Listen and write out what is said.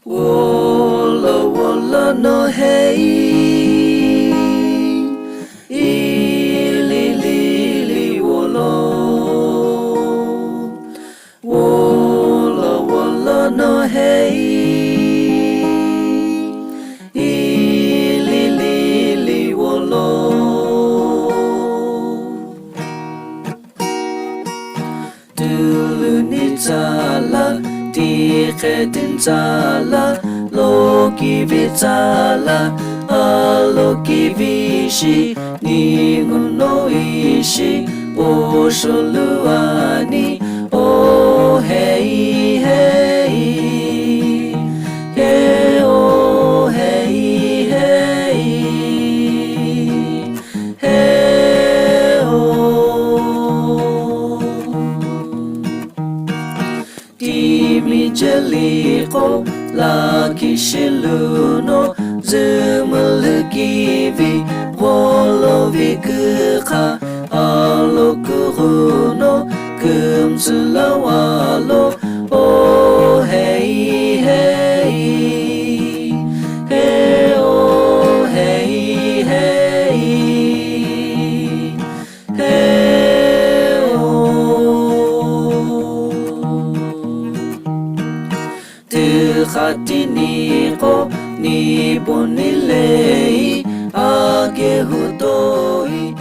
Walla walla no hey, ili lili walla. Walla walla no hey, ili lili walla. Dulu ni tala. Diketin tala, loki vitala, aloki vishi, ningun no ishi, o sholuani, oh hey hey, hey oh hey hey, hey oh. Dimi jeliko la kishiluno zumulukivi wolovi kuka alokuruno kumsulawalo oh hey hey hey oh hey hey hey oh. Khatiniko ni bonilei age hutoi